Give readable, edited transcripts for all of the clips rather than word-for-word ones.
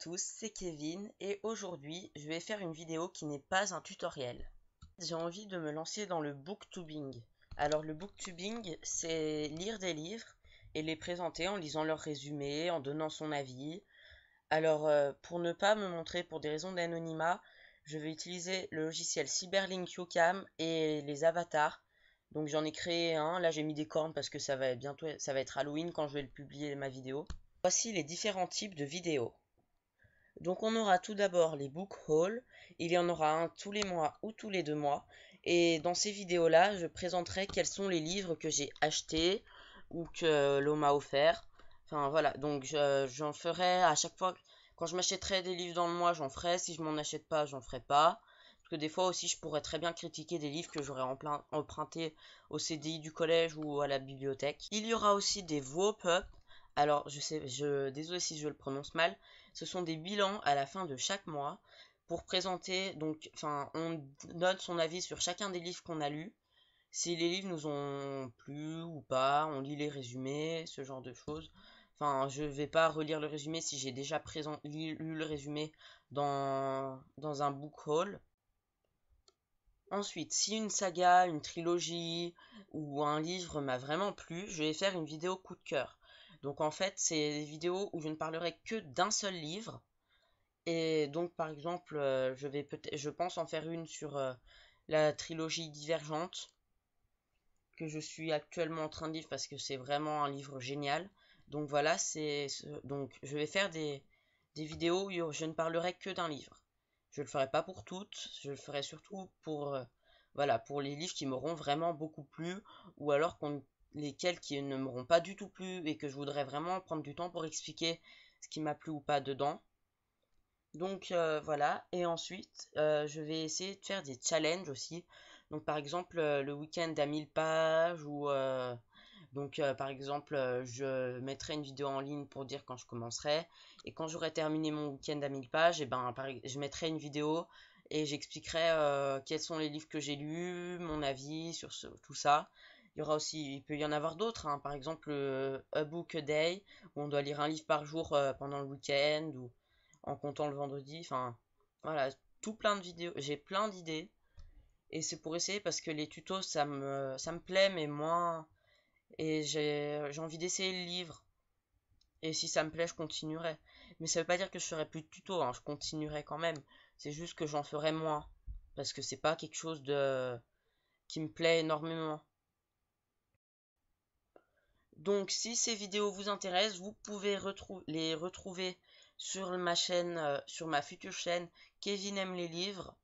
tous, c'est Kevin et aujourd'hui je vais faire une vidéo qui n'est pas un tutoriel. J'ai envie de me lancer dans le booktubing. Alors le booktubing, c'est lire des livres et les présenter en lisant leur résumé, en donnant son avis. Alors pour ne pas me montrer pour des raisons d'anonymat, je vais utiliser le logiciel Cyberlink YouCam et les avatars. Donc j'en ai créé un, là j'ai mis des cornes parce que ça va être Halloween quand je vais le publier ma vidéo. Voici les différents types de vidéos. Donc on aura tout d'abord les book hauls, il y en aura un tous les mois ou tous les 2 mois, et dans ces vidéos-là, je présenterai quels sont les livres que j'ai achetés ou que l'on m'a offert. Enfin voilà, donc j'en ferai à chaque fois, quand je m'achèterai des livres dans le mois, j'en ferai, si je m'en achète pas, j'en ferai pas. Parce que des fois aussi, je pourrais très bien critiquer des livres que j'aurais empruntés au CDI du collège ou à la bibliothèque. Il y aura aussi des wrap-up. Alors, désolé si je le prononce mal, ce sont des bilans à la fin de chaque mois pour présenter, donc, enfin, on donne son avis sur chacun des livres qu'on a lus, si les livres nous ont plu ou pas, on lit les résumés, ce genre de choses. Enfin, je vais pas relire le résumé si j'ai déjà lu le résumé dans un book haul. Ensuite, si une saga, une trilogie ou un livre m'a vraiment plu, je vais faire une vidéo coup de cœur. Donc en fait, c'est des vidéos où je ne parlerai que d'un seul livre. Et donc par exemple, je pense en faire une sur la trilogie Divergente que je suis actuellement en train de lire parce que c'est vraiment un livre génial. Donc voilà, donc je vais faire des vidéos où je ne parlerai que d'un livre. Je le ferai pas pour toutes, je le ferai surtout pour voilà, pour les livres qui m'auront vraiment beaucoup plu ou alors lesquels qui ne m'auront pas du tout plu et que je voudrais vraiment prendre du temps pour expliquer ce qui m'a plu ou pas dedans. Donc voilà, et ensuite je vais essayer de faire des challenges aussi. Donc par exemple le week-end à 1000 pages ou par exemple je mettrai une vidéo en ligne pour dire quand je commencerai et quand j'aurai terminé mon week-end à 1000 pages, et ben je mettrai une vidéo et j'expliquerai quels sont les livres que j'ai lus, mon avis sur tout ça. Il peut y en avoir d'autres, hein. Par exemple A Book a Day où on doit lire un livre par jour pendant le week-end ou en comptant le vendredi. Enfin, voilà, tout plein de vidéos. J'ai plein d'idées. Et c'est pour essayer parce que les tutos, ça me plaît, mais moins. Et j'ai envie d'essayer le livre. Et si ça me plaît, je continuerai. Mais ça veut pas dire que je ferai plus de tutos, hein. Je continuerai quand même. C'est juste que j'en ferai moins. Parce que c'est pas quelque chose qui me plaît énormément. Donc, si ces vidéos vous intéressent, vous pouvez les retrouver sur ma chaîne, sur ma future chaîne Kevin aime les livres,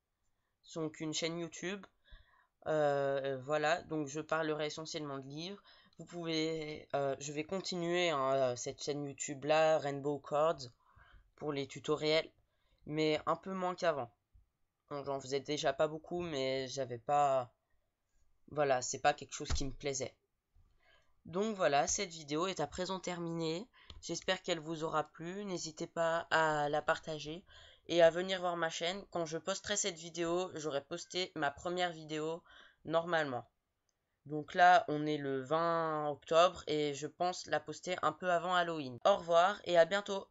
donc une chaîne YouTube. Voilà, donc je parlerai essentiellement de livres. Je vais continuer hein, cette chaîne YouTube là, Rainbow Chords, pour les tutoriels, mais un peu moins qu'avant. Bon, j'en faisais déjà pas beaucoup, mais j'avais pas, voilà, c'est pas quelque chose qui me plaisait. Donc voilà, cette vidéo est à présent terminée. J'espère qu'elle vous aura plu. N'hésitez pas à la partager et à venir voir ma chaîne. Quand je posterai cette vidéo, j'aurai posté ma première vidéo normalement. Donc là, on est le 20 octobre et je pense la poster un peu avant Halloween. Au revoir et à bientôt.